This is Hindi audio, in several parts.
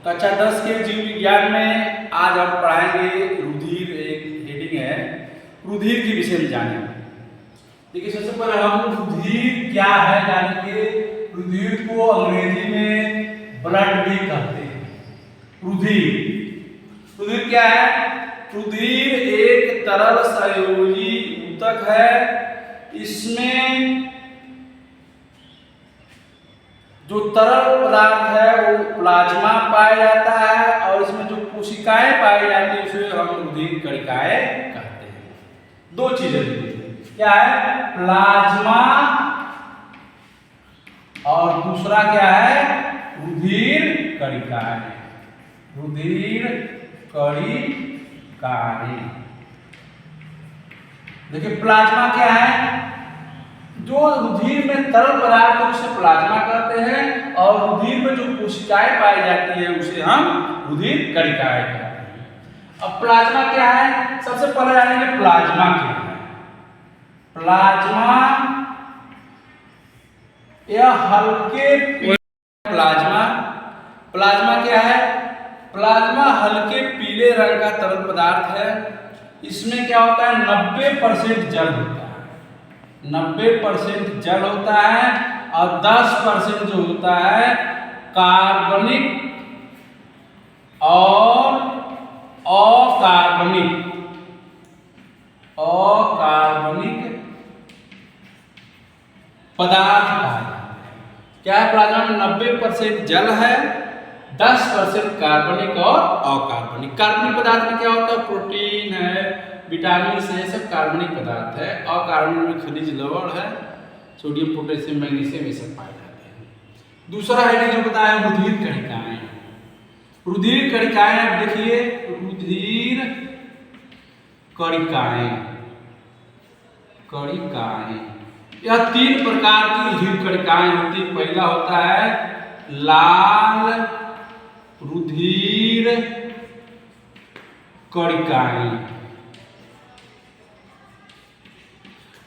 कक्षा 10 के जीव विज्ञान में आज हम पढ़ाएंगे रुधिर। एक हेडिंग है रुधिर के विषय में जानेंगे। देखिए, सबसे पहले हम रुधिर क्या है जानेंगे। रुधिर को अंग्रेजी में ब्लड भी कहते हैं। रुधिर क्या है? रुधिर एक तरल संयोजी ऊतक है। इसमें जो तरल पदार्थ है वो प्लाज्मा पाया जाता है और इसमें जो कोशिकाएं पाई जाती है उसे हम रुधिर कणिकाएं कहते हैं। दो चीजें क्या है? प्लाज्मा और दूसरा क्या है? रुधिर कणिकाएं। रुधिर कणिकाएं। देखिए, प्लाज्मा क्या है? जो रुधिर में तरल पदार्थ है उसे प्लाज्मा कहते हैं और रुधिर में जो कोशिकाएं पाई जाती है उसे हम रुधिर कणिकाएं कहते हैं। अब प्लाज्मा क्या है? सबसे पहले जानेंगे प्लाज्मा क्या है। प्लाज्मा यह हल्के प्लाज्मा क्या है? प्लाज्मा हल्के पीले रंग का तरल पदार्थ है। इसमें क्या होता है? 90% जल होता है। 90% जल होता है और 10% जो होता है कार्बनिक और अकार्बनिक पदार्थ पाए जाते हैं। क्या है? प्लाज्मा में 90% जल है, 10% कार्बनिक और अकार्बनिक। कार्बनिक पदार्थ में क्या होता है? प्रोटीन है, विटामिन है, सब कार्बनिक पदार्थ है। अकार्बनिक में खनिज लवण है, सोडियम, पोटेशियम, मैग्नीशियम, ये सब पाए जाते हैं। दूसरा हेडिंग जो बताया रुधिर कणिकाएं। रुधिर कणिकाएं आप देखिए, रुधिर कणिकाएं यह 3 प्रकार की रुधिर कणिकाएं होती है। पहला होता है लाल रुधिर कणिकाएं।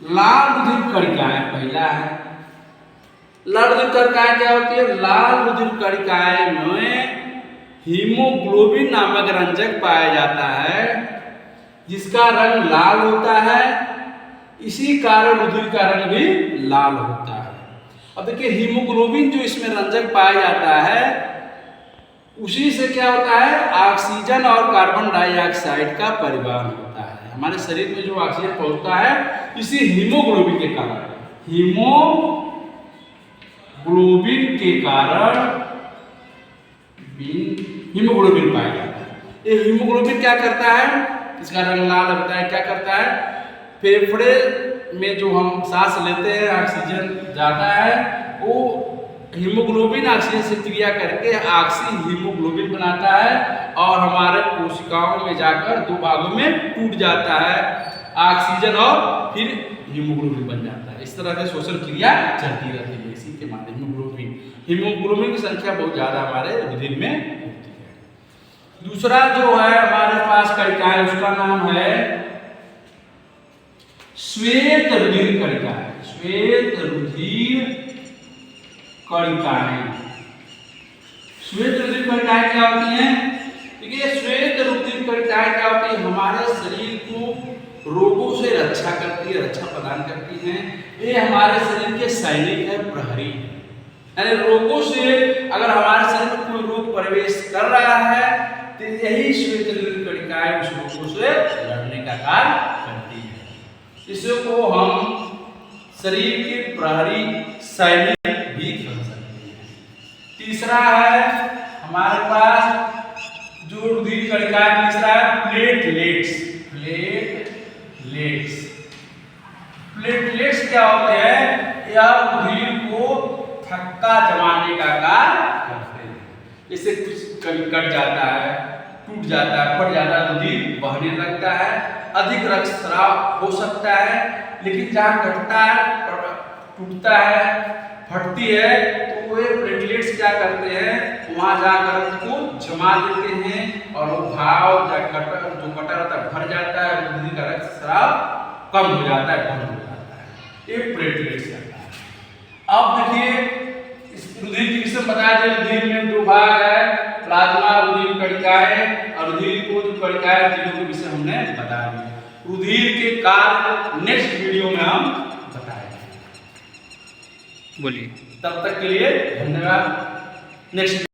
लाल रुधिर कणिकाएं पहला है। लाल रुधिर कणिकाएं क्या होती है? लाल रुधिर कणिकाएं में हीमोग्लोबिन नामक रंजक पाया जाता है जिसका रंग लाल होता है। इसी कारण रुधिर का रंग भी लाल होता है। अब देखिए, हीमोग्लोबिन जो इसमें रंजक पाया जाता है उसी से क्या होता है? ऑक्सीजन और कार्बन डाइऑक्साइड का परिवहन होता है। हमारे शरीर में जो ऑक्सीजन पहुंचता है इसी हीमोग्लोबिन के कारण हीमोग्लोबिन पाया जाता है। ये हीमोग्लोबिन क्या करता है? इसका रंग लाल होता है। क्या करता है? फेफड़े में जो हम सांस लेते हैं, ऑक्सीजन जाता है, वो हीमोग्लोबिन ऑक्सीजन से क्रिया करके ऑक्सी हीमोग्लोबिन बनाता है और हमारे कोशिकाओं में जाकर 2 भागों में टूट जाता है। ऑक्सीजन और फिर हीमोग्लोबिन बन जाता है। इस तरह से श्वसन क्रिया चलती रहती है इसी के माध्यम हीमोग्लोबिन की संख्या बहुत ज्यादा हमारे रुधिर में होती है। दूसरा जो है हमारे पास कणिकाएं, उसका नाम है श्वेत रुधिर कणिकाएं। श्वेत रुधिर कणिकाएं। श्वेत रुधिर कणिकाएं क्या होती हैं? देखिए, श्वेत रुधिर कणिकाएं क्या होती है? हमारे शरीर को रोगों से रक्षा करती है, रक्षा प्रदान करती हैं। ये हमारे शरीर के सैनिक है, प्रहरी है। यानी रोगों से अगर हमारे शरीर में कोई रोग प्रवेश कर रहा है तो यही श्वेत रुधिर कणिकाएं उस रोगों से लड़ने का कार्य करती है। इसको हम शरीर के प्रहरी सैनिक भी कह सकते हैं। तीसरा है हमारे पास जो रुधिर कणिकाएं, तीसरा है प्लेटलेट्स। प्लेटलेट्स क्या होते हैं? यह रुधिर को थक्का जमाने का कार्य करते हैं। जैसे कुछ कभी कट जाता है, टूट जाता है, फट जाता है, रुधिर बहने लगता है, अधिक रक्तस्राव हो सकता है। लेकिन जहाँ घटता है, टूटता है, फटती है तो वे प्लेटलेट्स क्या करते हैं? वहाँ जाकर रक्त को जमा देते हैं और वो घाव जो कटा रहता है भर जाता है, रुधिर का रक्तस्राव कम हो जाता है, बंद हो जाता है। ये प्लेटलेट्स करता है। अब देखिए, इस रुधिर की विषय बताया जाए। रुधिर में 2 भाग है, प्लाज्मा रुधिर कणिकाएं और रुधिर को जो कणिकाएं तीनों के विषय हमने बताया। रुधिर के कार्य नेक्स्ट वीडियो में हम बताएंगे। बोलिए। तब तक के लिए धन्यवाद। नेक्स्ट